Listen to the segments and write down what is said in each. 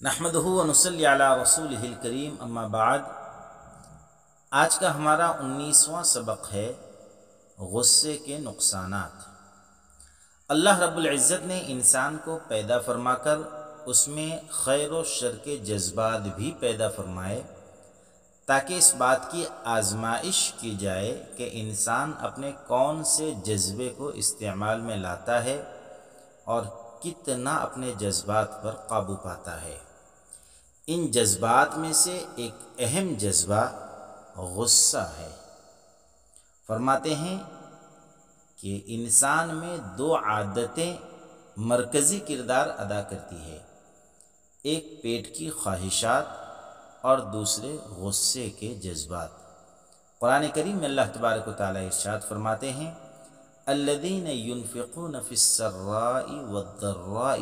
نحمدہ و نصلی علی رسولہ الکریم اما بعد۔ آج کا ہمارا 19واں سبق ہے غصے کے نقصانات۔ اللہ رب العزت نے انسان کو پیدا فرما کر اس میں خیر و شر کے جذبات بھی پیدا فرمائے تاکہ اس بات کی آزمائش کی جائے کہ انسان اپنے کون سے جذبے کو استعمال میں لاتا ہے اور کتنا اپنے جذبات پر قابو پاتا ہے۔ ان جذبات میں سے ایک اہم جذبہ غصہ ہے۔ فرماتے ہیں کہ انسان میں دو عادتیں مرکزی کردار ادا کرتی ہے، ایک پیٹ کی خواہشات اور دوسرے غصے کے جذبات۔ قرآن کریم میں اللہ تبارک و تعالیٰ ارشاد فرماتے ہیں الذین ينفقون فی السراء والضراء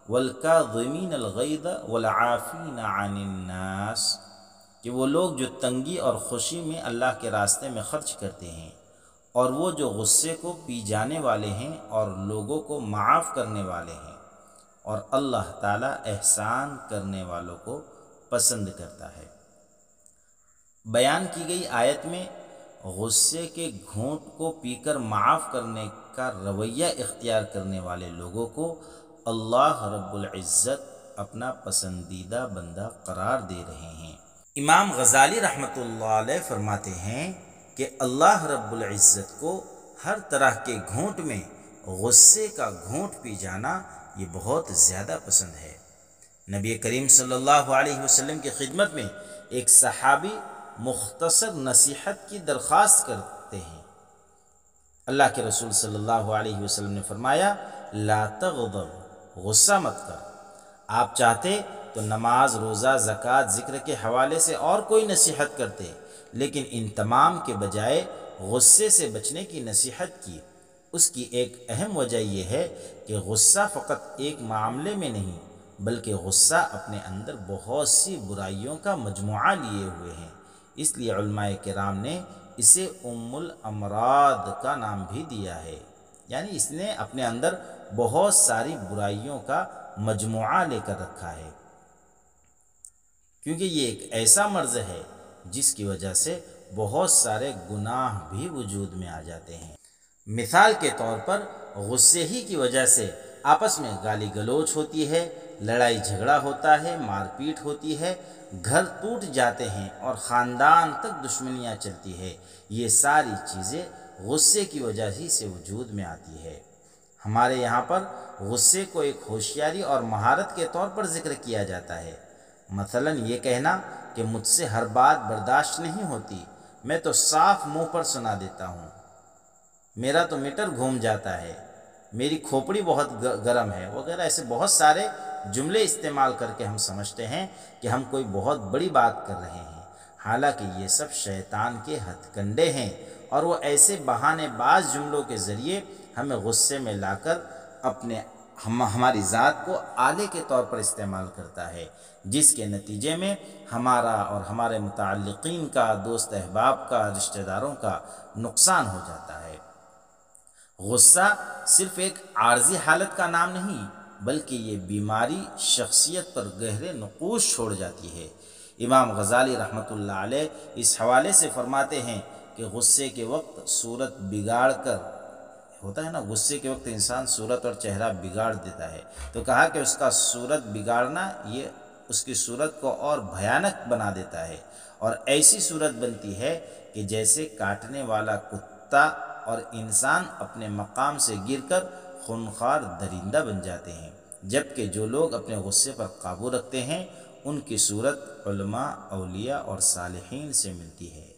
والکاظمین الغیظ والعافین عن الناس، کہ وہ لوگ جو تنگی اور خوشی میں اللہ کے راستے میں خرچ کرتے ہیں اور وہ جو غصے کو پی جانے والے ہیں اور لوگوں کو معاف کرنے والے ہیں، اور اللہ تعالیٰ احسان کرنے والوں کو پسند کرتا ہے۔ بیان کی گئی آیت میں غصے کے گھونٹ کو پی کر معاف کرنے کا رویہ اختیار کرنے والے لوگوں کو اللہ رب العزت اپنا پسندیدہ بندہ قرار دے رہے ہیں۔ امام غزالی رحمۃ اللہ علیہ فرماتے ہیں کہ اللہ رب العزت کو ہر طرح کے گھونٹ میں غصے کا گھونٹ پی جانا یہ بہت زیادہ پسند ہے۔ نبی کریم صلی اللہ علیہ وسلم کی خدمت میں ایک صحابی مختصر نصیحت کی درخواست کرتے ہیں۔ اللہ کے رسول صلی اللہ علیہ وسلم نے فرمایا لا تغضب، غصہ مت کر۔ آپ چاہتے تو نماز، روزہ، زکوٰۃ، ذکر کے حوالے سے اور کوئی نصیحت کرتے، لیکن ان تمام کے بجائے غصے سے بچنے کی نصیحت کی۔ اس کی ایک اہم وجہ یہ ہے کہ غصہ فقط ایک معاملے میں نہیں بلکہ غصہ اپنے اندر بہت سی برائیوں کا مجموعہ لیے ہوئے ہیں۔ اس لیے علماء کرام نے اسے ام الامراض کا نام بھی دیا ہے، یعنی اس نے اپنے اندر بہت ساری برائیوں کا مجموعہ لے کر رکھا ہے، کیونکہ یہ ایک ایسا مرض ہے جس کی وجہ سے بہت سارے گناہ بھی وجود میں آ جاتے ہیں۔ مثال کے طور پر غصے ہی کی وجہ سے آپس میں گالی گلوچ ہوتی ہے، لڑائی جھگڑا ہوتا ہے، مار پیٹ ہوتی ہے، گھر ٹوٹ جاتے ہیں اور خاندان تک دشمنیاں چلتی ہے۔ یہ ساری چیزیں غصے کی وجہ ہی سے وجود میں آتی ہے۔ ہمارے یہاں پر غصے کو ایک ہوشیاری اور مہارت کے طور پر ذکر کیا جاتا ہے۔ مثلا یہ کہنا کہ مجھ سے ہر بات برداشت نہیں ہوتی، میں تو صاف منہ پر سنا دیتا ہوں، میرا تو میٹر گھوم جاتا ہے، میری کھوپڑی بہت گرم ہے، وغیرہ ایسے بہت سارے جملے استعمال کر کے ہم سمجھتے ہیں کہ ہم کوئی بہت بڑی بات کر رہے ہیں، حالانکہ یہ سب شیطان کے ہتھ کنڈے ہیں اور وہ ایسے بہانے باز جملوں کے ذریعے ہمیں غصے میں لا کر ہماری ذات کو آلے کے طور پر استعمال کرتا ہے، جس کے نتیجے میں ہمارا اور ہمارے متعلقین کا، دوست احباب کا، رشتہ داروں کا نقصان ہو جاتا ہے۔ غصہ صرف ایک عارضی حالت کا نام نہیں بلکہ یہ بیماری شخصیت پر گہرے نقوش چھوڑ جاتی ہے۔ امام غزالی رحمۃ اللہ علیہ اس حوالے سے فرماتے ہیں کہ غصے کے وقت صورت بگاڑ کر ہوتا ہے نا، غصے کے وقت انسان صورت اور چہرہ بگاڑ دیتا ہے، تو کہا کہ اس کا صورت بگاڑنا یہ اس کی صورت کو اور بھیانک بنا دیتا ہے، اور ایسی صورت بنتی ہے کہ جیسے کاٹنے والا کتا اور انسان اپنے مقام سے گر کر خونخوار درندہ بن جاتے ہیں، جبکہ جو لوگ اپنے غصے پر قابو رکھتے ہیں ان کی صورت علماء، اولیاء اور صالحین سے ملتی ہے۔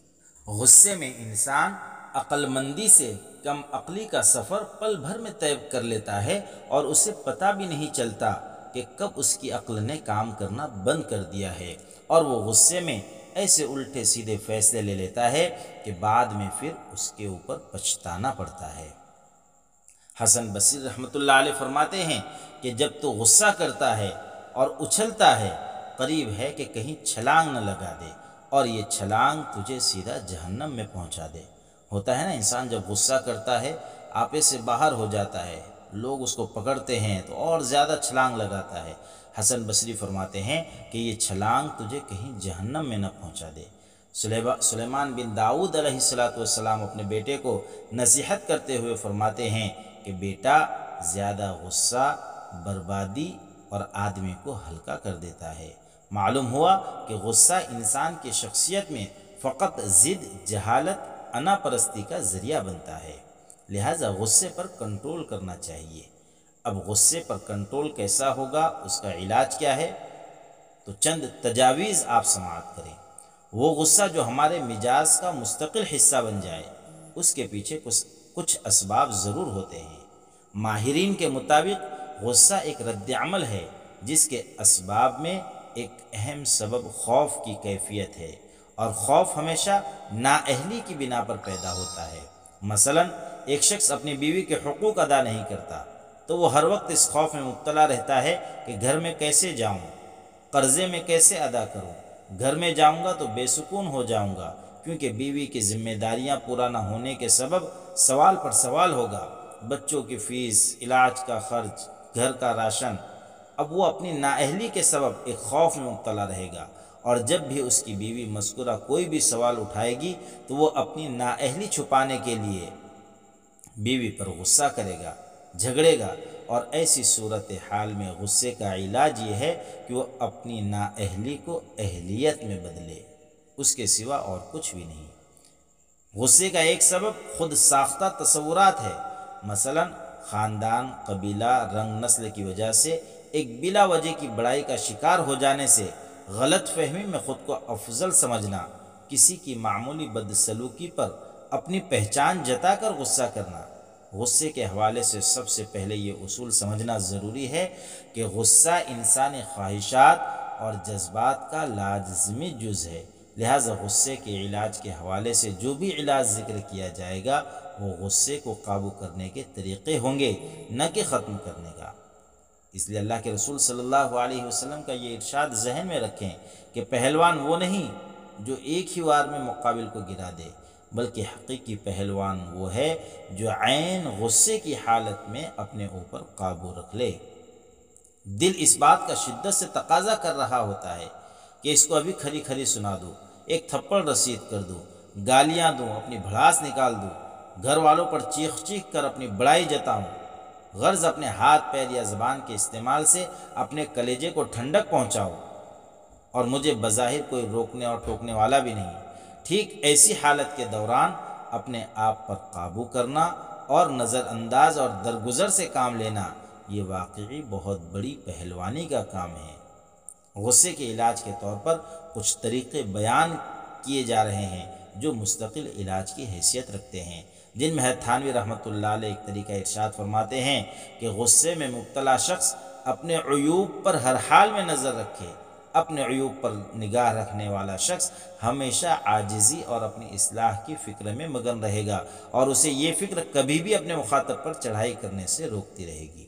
غصے میں انسان عقل مندی سے کم عقلی کا سفر پل بھر میں طے کر لیتا ہے اور اسے پتہ بھی نہیں چلتا کہ کب اس کی عقل نے کام کرنا بند کر دیا ہے، اور وہ غصے میں ایسے الٹے سیدھے فیصلے لے لیتا ہے کہ بعد میں پھر اس کے اوپر پچھتانا پڑتا ہے۔ حسن بصری رحمۃ اللہ علیہ فرماتے ہیں کہ جب تو غصہ کرتا ہے اور اچھلتا ہے، قریب ہے کہ کہیں چھلانگ نہ لگا دے اور یہ چھلانگ تجھے سیدھا جہنم میں پہنچا دے۔ ہوتا ہے نا، انسان جب غصہ کرتا ہے آپے سے باہر ہو جاتا ہے، لوگ اس کو پکڑتے ہیں تو اور زیادہ چھلانگ لگاتا ہے، حسن بصری فرماتے ہیں کہ یہ چھلانگ تجھے کہیں جہنم میں نہ پہنچا دے۔ سلیمان بن داؤد علیہ السلام اپنے بیٹے کو نصیحت کرتے ہوئے فرماتے ہیں کہ بیٹا، زیادہ غصہ بربادی اور آدمی کو ہلکا کر دیتا ہے۔ معلوم ہوا کہ غصہ انسان کی شخصیت میں فقط ضد، جہالت، انا پرستی کا ذریعہ بنتا ہے، لہٰذا غصے پر کنٹرول کرنا چاہیے۔ اب غصے پر کنٹرول کیسا ہوگا، اس کا علاج کیا ہے؟ تو چند تجاویز آپ سماعت کریں۔ وہ غصہ جو ہمارے مزاج کا مستقل حصہ بن جائے، اس کے پیچھے کچھ اسباب ضرور ہوتے ہیں۔ ماہرین کے مطابق غصہ ایک رد عمل ہے جس کے اسباب میں ایک اہم سبب خوف کی کیفیت ہے، اور خوف ہمیشہ نااہلی کی بنا پر پیدا ہوتا ہے۔ مثلا ایک شخص اپنی بیوی کے حقوق ادا نہیں کرتا تو وہ ہر وقت اس خوف میں مبتلا رہتا ہے کہ گھر میں کیسے جاؤں، قرضے میں کیسے ادا کروں، گھر میں جاؤں گا تو بے سکون ہو جاؤں گا، کیونکہ بیوی کی ذمہ داریاں پورا نہ ہونے کے سبب سوال پر سوال ہوگا، بچوں کی فیس، علاج کا خرچ، گھر کا راشن۔ اب وہ اپنی نااہلی کے سبب ایک خوف میں مبتلا رہے گا، اور جب بھی اس کی بیوی مذکورہ کوئی بھی سوال اٹھائے گی تو وہ اپنی نااہلی چھپانے کے لیے بیوی پر غصہ کرے گا، جھگڑے گا، اور ایسی صورتحال میں غصے کا علاج یہ ہے کہ وہ اپنی نااہلی کو اہلیت میں بدلے، اس کے سوا اور کچھ بھی نہیں۔ غصے کا ایک سبب خود ساختہ تصورات ہے، مثلا خاندان، قبیلہ، رنگ، نسل کی وجہ سے ایک بلا وجہ کی بڑائی کا شکار ہو جانے سے غلط فہمی میں خود کو افضل سمجھنا، کسی کی معمولی بدسلوکی پر اپنی پہچان جتا کر غصہ کرنا۔ غصے کے حوالے سے سب سے پہلے یہ اصول سمجھنا ضروری ہے کہ غصہ انسانی خواہشات اور جذبات کا لازمی جز ہے، لہٰذا غصے کے علاج کے حوالے سے جو بھی علاج ذکر کیا جائے گا وہ غصے کو قابو کرنے کے طریقے ہوں گے، نہ کہ ختم کرنے کا۔ اس لیے اللہ کے رسول صلی اللہ علیہ وسلم کا یہ ارشاد ذہن میں رکھیں کہ پہلوان وہ نہیں جو ایک ہی وار میں مقابل کو گرا دے، بلکہ حقیقی پہلوان وہ ہے جو عین غصے کی حالت میں اپنے اوپر قابو رکھ لے۔ دل اس بات کا شدت سے تقاضا کر رہا ہوتا ہے کہ اس کو ابھی کھری کھری سنا دوں، ایک تھپڑ رسید کر دوں، گالیاں دوں، اپنی بھڑاس نکال دوں، گھر والوں پر چیخ چیخ کر اپنی بڑائی جتاؤں، غرض اپنے ہاتھ، پیر یا زبان کے استعمال سے اپنے کلیجے کو ٹھنڈک پہنچاؤ، اور مجھے بظاہر کوئی روکنے اور ٹوکنے والا بھی نہیں۔ ٹھیک ایسی حالت کے دوران اپنے آپ پر قابو کرنا اور نظر انداز اور درگزر سے کام لینا، یہ واقعی بہت بڑی پہلوانی کا کام ہے۔ غصے کے علاج کے طور پر کچھ طریقے بیان کیے جا رہے ہیں جو مستقل علاج کی حیثیت رکھتے ہیں، جن میں تھانوی رحمۃ اللہ علیہ ایک طریقہ ارشاد فرماتے ہیں کہ غصے میں مبتلا شخص اپنے عیوب پر ہر حال میں نظر رکھے۔ اپنے عیوب پر نگاہ رکھنے والا شخص ہمیشہ عاجزی اور اپنی اصلاح کی فکر میں مگن رہے گا، اور اسے یہ فکر کبھی بھی اپنے مخاطب پر چڑھائی کرنے سے روکتی رہے گی۔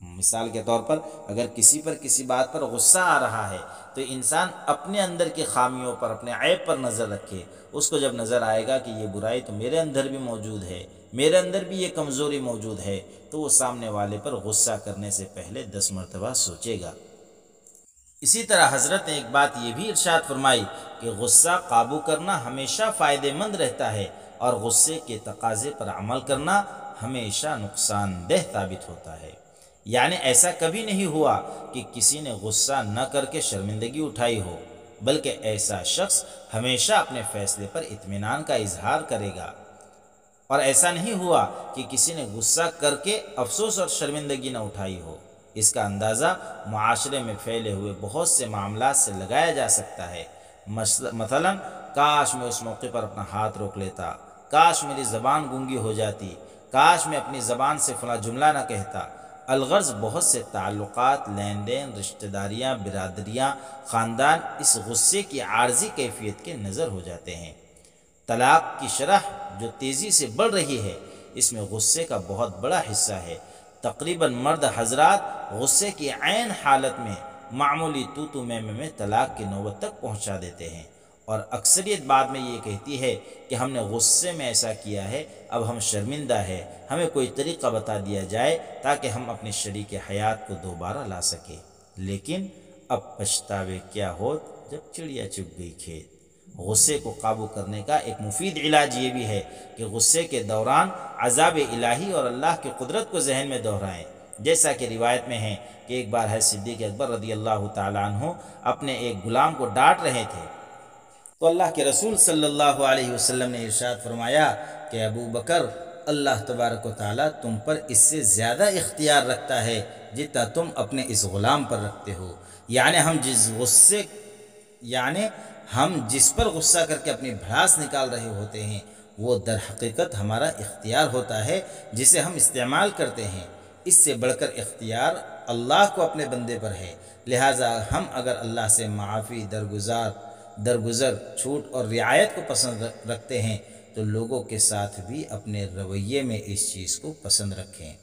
مثال کے طور پر اگر کسی پر کسی بات پر غصہ آ رہا ہے تو انسان اپنے اندر کی خامیوں پر، اپنے عیب پر نظر رکھے۔ اس کو جب نظر آئے گا کہ یہ برائی تو میرے اندر بھی موجود ہے، میرے اندر بھی یہ کمزوری موجود ہے، تو وہ سامنے والے پر غصہ کرنے سے پہلے 10 مرتبہ سوچے گا۔ اسی طرح حضرت نے ایک بات یہ بھی ارشاد فرمائی کہ غصہ قابو کرنا ہمیشہ فائدہ مند رہتا ہے، اور غصے کے تقاضے پر عمل کرنا ہمیشہ نقصان دہ ثابت ہوتا ہے۔ یعنی ایسا کبھی نہیں ہوا کہ کسی نے غصہ نہ کر کے شرمندگی اٹھائی ہو، بلکہ ایسا شخص ہمیشہ اپنے فیصلے پر اطمینان کا اظہار کرے گا، اور ایسا نہیں ہوا کہ کسی نے غصہ کر کے افسوس اور شرمندگی نہ اٹھائی ہو۔ اس کا اندازہ معاشرے میں پھیلے ہوئے بہت سے معاملات سے لگایا جا سکتا ہے۔ مثلا کاش میں اس موقع پر اپنا ہاتھ روک لیتا، کاش میری زبان گونگی ہو جاتی، کاش میں اپنی زبان سے فلاں جملہ نہ کہتا۔ الغرض بہت سے تعلقات، لین دین، رشتہ داریاں، برادریاں، خاندان اس غصے کی عارضی کیفیت کے نظر ہو جاتے ہیں۔ طلاق کی شرح جو تیزی سے بڑھ رہی ہے، اس میں غصے کا بہت بڑا حصہ ہے۔ تقریباً مرد حضرات غصے کی عین حالت میں معمولی تو میں طلاق کی نوبت تک پہنچا دیتے ہیں، اور اکثریت بعد میں یہ کہتی ہے کہ ہم نے غصے میں ایسا کیا ہے، اب ہم شرمندہ ہے، ہمیں کوئی طریقہ بتا دیا جائے تاکہ ہم اپنی شریک حیات کو دوبارہ لا سکیں۔ لیکن اب پچھتاوے کیا ہوت جب چڑیا چگ گئی کھیت۔ غصے کو قابو کرنے کا ایک مفید علاج یہ بھی ہے کہ غصے کے دوران عذاب الہی اور اللہ کی قدرت کو ذہن میں دہرائیں۔ جیسا کہ روایت میں ہے کہ ایک بار ہے صدیق اکبر رضی اللہ تعالیٰ عنہ اپنے ایک غلام کو ڈانٹ رہے تھے تو اللہ کے رسول صلی اللہ علیہ وسلم نے ارشاد فرمایا کہ ابو بکر، اللہ تبارک و تعالیٰ تم پر اس سے زیادہ اختیار رکھتا ہے جتنا تم اپنے اس غلام پر رکھتے ہو۔ یعنی ہم جس پر غصہ کر کے اپنی بھڑاس نکال رہے ہوتے ہیں وہ در حقیقت ہمارا اختیار ہوتا ہے جسے ہم استعمال کرتے ہیں۔ اس سے بڑھ کر اختیار اللہ کو اپنے بندے پر ہے، لہٰذا ہم اگر اللہ سے معافی، درگزر، چھوٹ اور رعایت کو پسند رکھتے ہیں تو لوگوں کے ساتھ بھی اپنے رویے میں اس چیز کو پسند رکھیں۔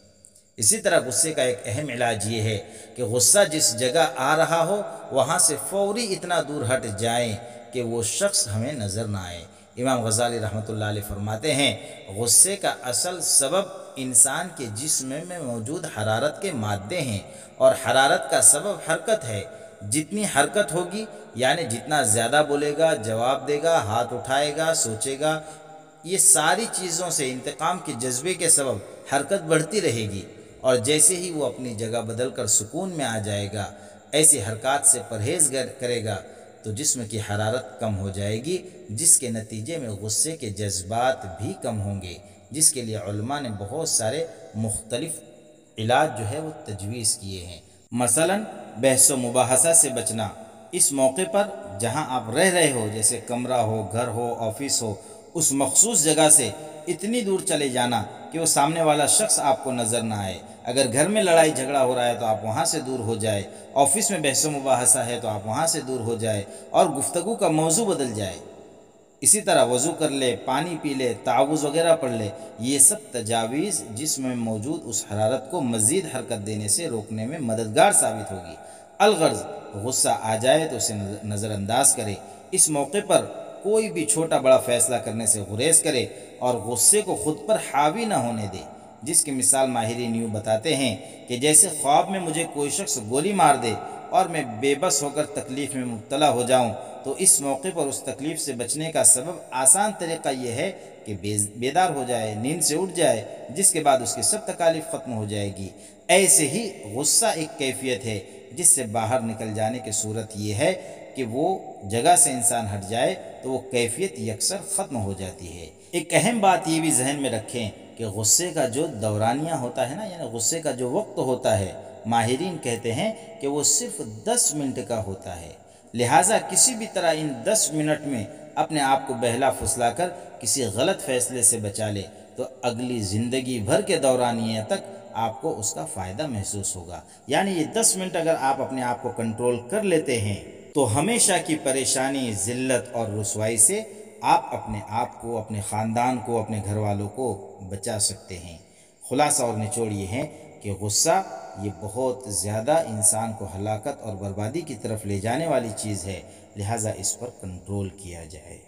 اسی طرح غصے کا ایک اہم علاج یہ ہے کہ غصہ جس جگہ آ رہا ہو وہاں سے فوری اتنا دور ہٹ جائیں کہ وہ شخص ہمیں نظر نہ آئے۔ امام غزالی رحمۃ اللہ علیہ فرماتے ہیں غصے کا اصل سبب انسان کے جسم میں موجود حرارت کے مادے ہیں، اور حرارت کا سبب حرکت ہے۔ جتنی حرکت ہوگی یعنی جتنا زیادہ بولے گا، جواب دے گا، ہاتھ اٹھائے گا، سوچے گا، یہ ساری چیزوں سے انتقام کے جذبے کے سبب حرکت بڑھتی رہے گی، اور جیسے ہی وہ اپنی جگہ بدل کر سکون میں آ جائے گا، ایسی حرکات سے پرہیز کرے گا تو جسم کی حرارت کم ہو جائے گی، جس کے نتیجے میں غصے کے جذبات بھی کم ہوں گے، جس کے لیے علماء نے بہت سارے مختلف علاج وہ تجویز کیے ہیں۔ مثلا بحث و مباحثہ سے بچنا۔ اس موقع پر جہاں آپ رہ رہے ہو، جیسے کمرہ ہو، گھر ہو، آفس ہو، اس مخصوص جگہ سے اتنی دور چلے جانا کہ وہ سامنے والا شخص آپ کو نظر نہ آئے۔ اگر گھر میں لڑائی جھگڑا ہو رہا ہے تو آپ وہاں سے دور ہو جائے، آفس میں بحث و مباحثہ ہے تو آپ وہاں سے دور ہو جائے اور گفتگو کا موضوع بدل جائے۔ اسی طرح وضو کر لے، پانی پی لے، تعوذ وغیرہ پڑھ لے۔ یہ سب تجاویز جسم میں موجود اس حرارت کو مزید حرکت دینے سے روکنے میں مددگار ثابت ہوگی۔ الغرض غصہ آ جائے تو اسے نظر انداز کرے۔ اس موقع پر کوئی بھی چھوٹا بڑا فیصلہ کرنے سے گریز کرے اور غصے کو خود پر حاوی نہ ہونے دے، جس کی مثال ماہرین یوں بتاتے ہیں کہ جیسے خواب میں مجھے کوئی شخص گولی مار دے اور میں بے بس ہو کر تکلیف میں مبتلا ہو جاؤں تو اس موقع پر اس تکلیف سے بچنے کا سبب آسان طریقہ یہ ہے کہ بیدار ہو جائے، نیند سے اٹھ جائے، جس کے بعد اس کی سب تکالیف ختم ہو جائے گی۔ ایسے ہی غصہ ایک کیفیت ہے جس سے باہر نکل جانے کی صورت یہ ہے کہ وہ جگہ سے انسان ہٹ جائے تو وہ کیفیت یکسر ختم ہو جاتی ہے۔ ایک اہم بات یہ بھی ذہن میں رکھیں کہ غصے کا جو دورانیہ ہوتا ہے یعنی غصے کا جو وقت ہوتا ہے، ماہرین کہتے ہیں کہ وہ صرف 10 منٹ کا ہوتا ہے، لہٰذا کسی بھی طرح ان 10 منٹ میں اپنے آپ کو بہلا پھسلا کر کسی غلط فیصلے سے بچا لے تو اگلی زندگی بھر کے دورانیے تک آپ کو اس کا فائدہ محسوس ہوگا۔ یعنی یہ 10 منٹ اگر آپ اپنے آپ کو کنٹرول کر لیتے ہیں تو ہمیشہ کی پریشانی، ذلت اور رسوائی سے آپ اپنے آپ کو، اپنے خاندان کو، اپنے گھر والوں کو بچا سکتے ہیں۔ خلاصہ اور نچوڑ یہ ہے کہ غصہ یہ بہت زیادہ انسان کو ہلاکت اور بربادی کی طرف لے جانے والی چیز ہے، لہٰذا اس پر کنٹرول کیا جائے۔